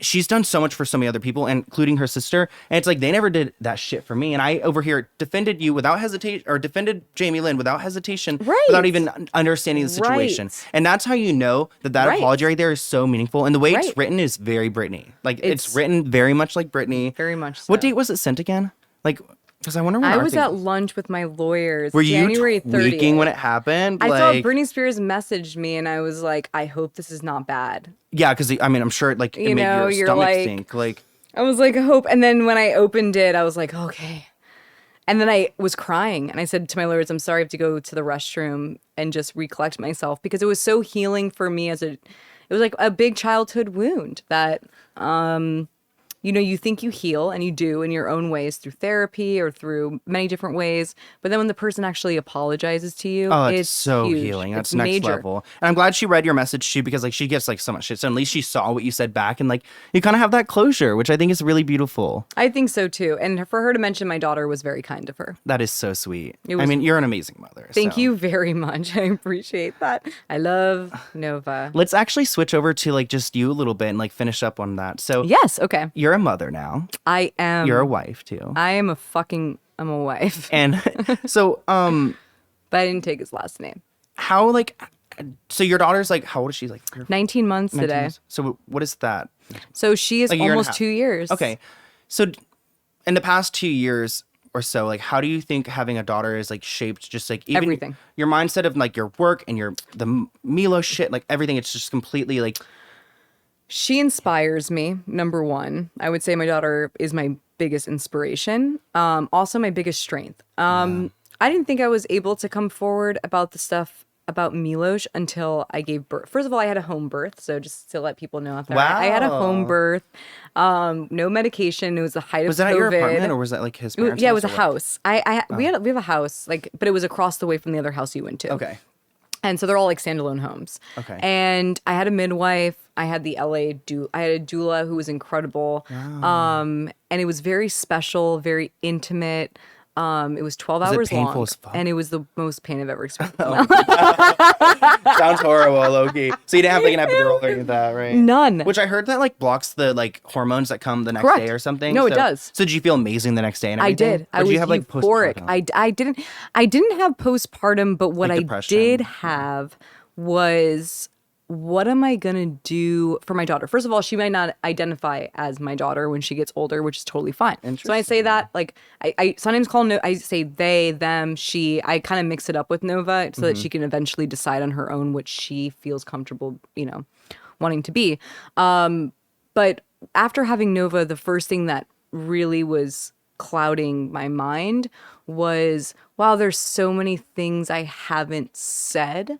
she's done so much for so many other people, including her sister. And it's like, they never did that shit for me. And I over here defended you without hesitation, or defended Jamie Lynn without hesitation, without even understanding the situation. Right. And that's how you know that apology right there is so meaningful. And the way it's written is very Britney. Like, it's written very much like Britney. Very much so. What date was it sent again? Like, because I wonder when I was at lunch with my lawyers. Were January you tweaking 30th. when it happened? I saw Britney Spears messaged me and I was like, I hope this is not bad. Yeah, because I mean, I'm sure like it made your stomach sink. Like, I was like, I hope. And then when I opened it, I was like, okay. And then I was crying and I said to my lawyers, I'm sorry, I have to go to the restroom and just recollect myself because it was so healing for me it was like a big childhood wound that, you know, you think you heal and you do in your own ways through therapy or through many different ways. But then when the person actually apologizes to you, it's so huge. Healing. That's next major. Level. And I'm glad she read your message too, because like she gets like so much shit. So at least she saw what you said back and like you kind of have that closure, which I think is really beautiful. I think so too. And for her to mention my daughter was very kind of her. That is so sweet. I mean, you're an amazing mother. Thank you very much. I appreciate that. I love Nova. Let's actually switch over to like just you a little bit and like finish up on that. So yes, okay. You're a mother now. I am. You're a wife too. I'm a wife. And so, but I didn't take his last name. How like, so your daughter's like, how old is she? Like 19 months 19 today. Months. So what is that? So she is like almost 2 years. Okay. So in the past 2 years or so, like, how do you think having a daughter is like shaped just like even everything, your mindset of like your work and the Milo shit, like everything? It's just completely like. She inspires me, number one. I would say my daughter is my biggest inspiration. Also my biggest strength. I didn't think I was able to come forward about the stuff about Milos until I gave birth. First of all, I had a home birth. So just to let people know out there, I had a home birth. No medication. It was the height of COVID. Was that at your apartment or was that like his parents' Yeah, it was a house. We have a house, like, but it was across the way from the other house you went to. Okay. And so they're all like standalone homes. Okay. And I had a midwife. I had I had a doula who was incredible. Wow. And it was very special, very intimate. It was 12 hours long, and it was the most pain I've ever experienced. Sounds horrible, low-key. So you didn't have like an epidural or anything like that, right? None. Which I heard that like blocks the like hormones that come the next day or something. No, it does. So did you feel amazing the next day and everything? I did. I was euphoric. I didn't have postpartum, but what I did have was, what am I going to do for my daughter? First of all, she might not identify as my daughter when she gets older, which is totally fine. So I say that, like, I sometimes I say they, them, she. I kind of mix it up with Nova so that she can eventually decide on her own what she feels comfortable, you know, wanting to be. But after having Nova, the first thing that really was clouding my mind was, wow, there's so many things I haven't said.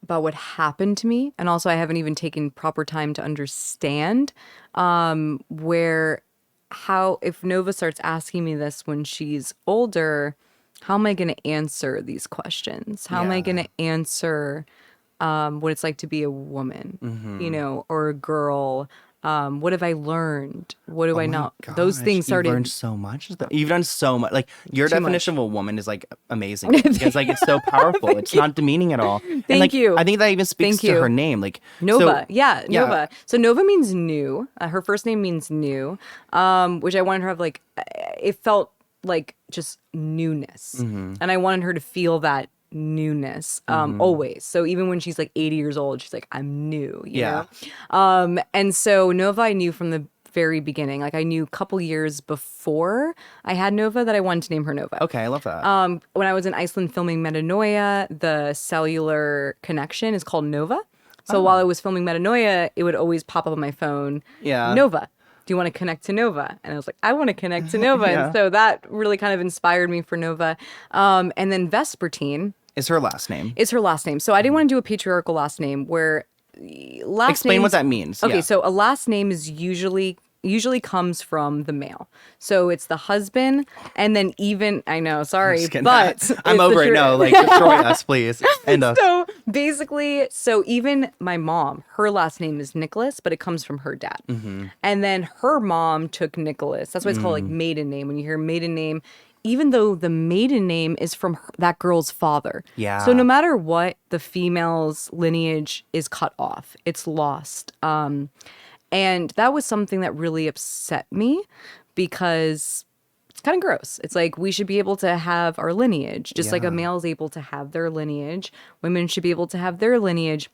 about what happened to me. And also I haven't even taken proper time to understand if Nova starts asking me this when she's older, how am I going to answer these questions? How am I going to answer what it's like to be a woman, you know, or a girl? What have I learned? What do I not? Those things started. You've learned so much. You've done so much. Like your definition of a woman is like amazing. Because like it's so powerful. It's not demeaning at all. Thank you. I think that even speaks to her name. Like Nova. So, Nova. So Nova means new. Her first name means new, which I wanted her to have like, it felt like just newness. And I wanted her to feel that newness always. So even when she's like 80 years old, she's like, I'm new, you know? And so Nova I knew from the very beginning. Like I knew a couple years before I had Nova that I wanted to name her Nova. Okay, I love that. When I was in Iceland filming Metanoia, the cellular connection is called Nova. So while I was filming Metanoia, it would always pop up on my phone, Nova. Do you want to connect to Nova? And I was like, I want to connect to Nova. And so that really kind of inspired me for Nova. And then Vespertine is her last name. So I didn't want to do a patriarchal last name where Explain what that means. Okay, so a last name is usually comes from the male. So it's the husband, and then even, I know, sorry, but I'm over it. No, like destroy us, please. End us. So basically, even my mom, her last name is Nikolas, but it comes from her dad. And then her mom took Nikolas. That's why it's called like maiden name. When you hear maiden name, even though the maiden name is from that girl's father. Yeah. So no matter what, the female's lineage is cut off. It's lost. And that was something that really upset me because it's kind of gross. It's like we should be able to have our lineage, just like a male is able to have their lineage. Women should be able to have their lineage.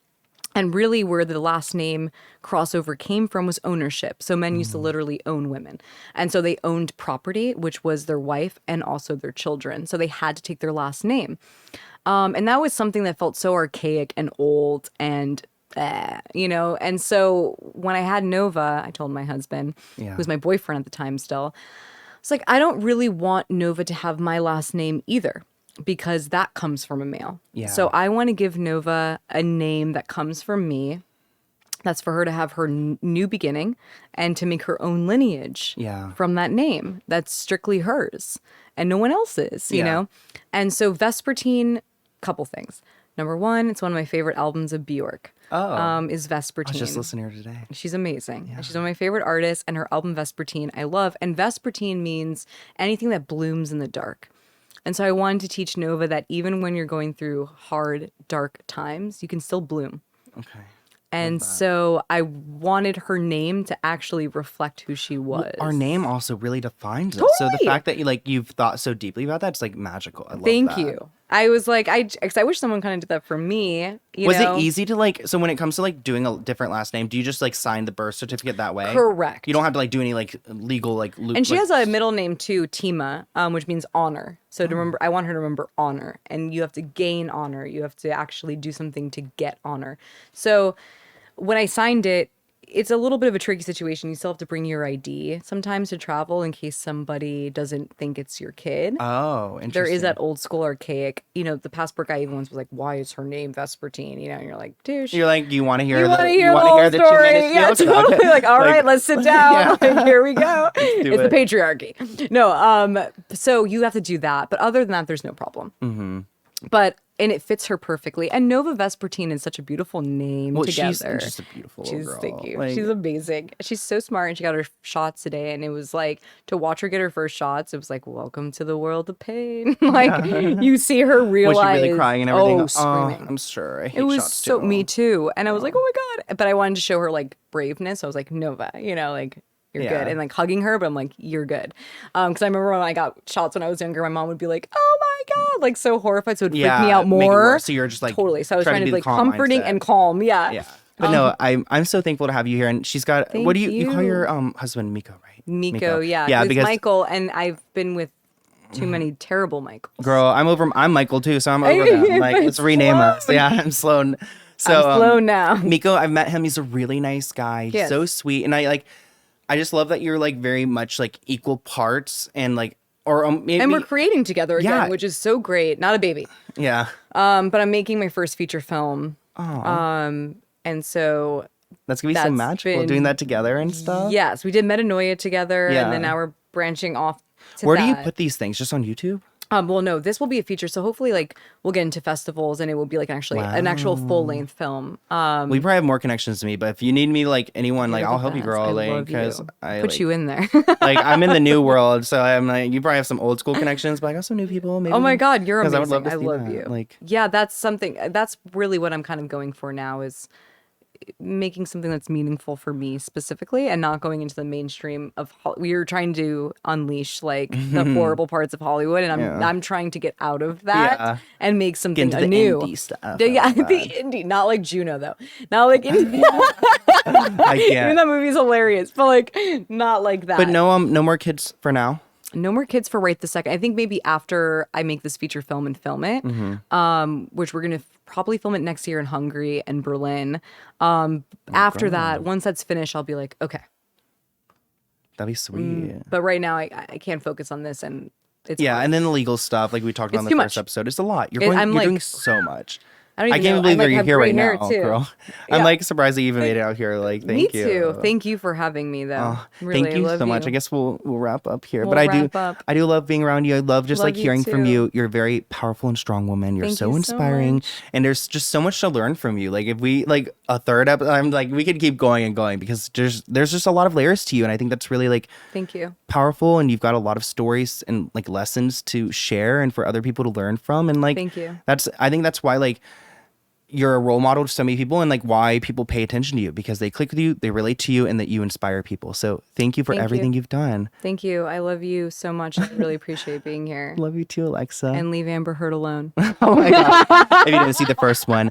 And really where the last name crossover came from was ownership. So men used to literally own women. And so they owned property, which was their wife and also their children. So they had to take their last name. And that was something that felt so archaic and old and you know. And so when I had Nova, I told my husband, who was my boyfriend at the time still, it's like, I don't really want Nova to have my last name either, because that comes from a male. Yeah. So I want to give Nova a name that comes from me. That's for her to have her new beginning and to make her own lineage from that name. That's strictly hers and no one else's, you know? And so Vespertine, couple things. Number one, it's one of my favorite albums of Bjork. Is Vespertine. I was just listening to her today. She's amazing. Yeah. She's one of my favorite artists, and her album Vespertine I love. And Vespertine means anything that blooms in the dark. And so I wanted to teach Nova that even when you're going through hard, dark times, you can still bloom. Okay. And so I wanted her name to actually reflect who she was. Well, our name also really defines it. So the fact that you've thought so deeply about that, it's like magical. I love that. Thank you. I was like, I wish someone kind of did that for me. Was it easy to so when it comes to doing a different last name, do you just sign the birth certificate that way? Correct. You don't have to do any legal loop. And she has a middle name too, Tima, which means honor. So to remember, I want her to remember honor, and you have to gain honor. You have to actually do something to get honor. So when I signed it, it's a little bit of a tricky situation. You still have to bring your ID sometimes to travel in case somebody doesn't think it's your kid. Oh, interesting. There is that old school archaic, the passport guy even once was like, why is her name Vespertine? And you're like, dude. You're like, you want to hear the whole story? Yeah, totally. Like, all right, let's sit down. Here we go. It's the patriarchy. No, so you have to do that. But other than that, there's no problem. Mm-hmm. And it fits her perfectly. And Nova Vespertine is such a beautiful name together. She's just a beautiful girl. Thank you. She's amazing. She's so smart, and she got her shots today. And it was like, to watch her get her first shots, it was like, welcome to the world of pain. You see her realize. Was she really crying and everything? Oh, screaming. I'm sure. I hate it was shots too. Me too. And I was like, oh my God. But I wanted to show her braveness. I was like, Nova, you're good. And hugging her, but I'm like, you're good. Because I remember when I got shots when I was younger, my mom would be like, oh my God, so horrified. So it would freak me out more. So you're just totally. So I was trying to be comforting and calm. Yeah. Yeah. But no, I'm so thankful to have you here. And she's got, what do you call your husband? Miko, right? Miko, yeah. Yeah, because Michael, and I've been with too many terrible Michaels. Girl, I'm Michael too, so I'm over that. Let's rename us. Yeah, I'm slow. So I'm slow now. Miko, I've met him. He's a really nice guy. He's so sweet. And I just love that you're very much equal parts and maybe. And we're creating together again, which is so great. Not a baby. Yeah. But I'm making my first feature film And so that's gonna be so magical doing that together and stuff. Yes, we did Metanoia together, and then now we're branching off to Where do you put these things? Just on YouTube? Well, no, this will be a feature. So hopefully, like, we'll get into festivals, and it will be like an actual full length film. We probably have more connections to me, but if you need me, like anyone, like I'll help you, girl. Like, because I put you in there. Like, I'm in the new world, so I'm like, you probably have some old school connections, but I got some new people. Maybe. Oh my God, you're amazing. I would love to see love that. you. Like, yeah, that's really what I'm kind of going for now is making something that's meaningful for me specifically and not going into the mainstream of we are trying to unleash like the horrible parts of Hollywood, and I'm trying to get out of that and make something new indie stuff. The indie, not like Juno though, not like indie. Even that movie's hilarious, but like not like that. But no more kids for now. No more kids for right this second. I think maybe after I make this feature film and film it, which we're gonna probably film it next year in Hungary and Berlin. After that, once that's finished, I'll be like, okay, that'd be sweet. But right now, I can't focus on this, and it's hard. And then the legal stuff, like we talked about in the first episode, it's a lot. You're doing so much. I can't believe you're here right now, girl. Yeah. I'm like surprised that you even made it out here. Like, thank you. Me too. Thank you for having me, though. Really, thank you so much. I guess we'll wrap up here. But I do love being around you. I love just like hearing from you. You're a very powerful and strong woman. You're so inspiring, and there's just so much to learn from you. Like if we like a third episode, I'm like we could keep going and going because there's just a lot of layers to you, and I think that's really like thank you powerful, and you've got a lot of stories and like lessons to share and for other people to learn from, and like thank you. I think that's why like you're a role model to so many people, and like why people pay attention to you because they click with you, they relate to you, and that you inspire people. So thank you for everything you've done. Thank you. I love you so much. I really appreciate being here. Love you too, Alexa. And leave Amber Heard alone. Oh my God. If you didn't see the first one.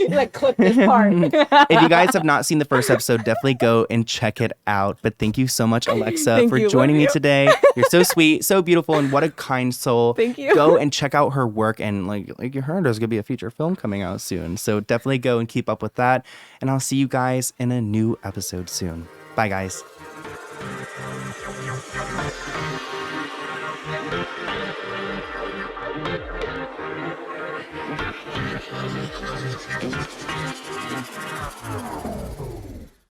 Like clip this part. If you guys have not seen the first episode, definitely go and check it out. But thank you so much, Alexa, for joining me today. You're so sweet, so beautiful, and what a kind soul. Thank you. Go and check out her work, and like you heard, there's gonna be a feature film coming out soon. So definitely go and keep up with that. And I'll see you guys in a new episode soon. Bye, guys.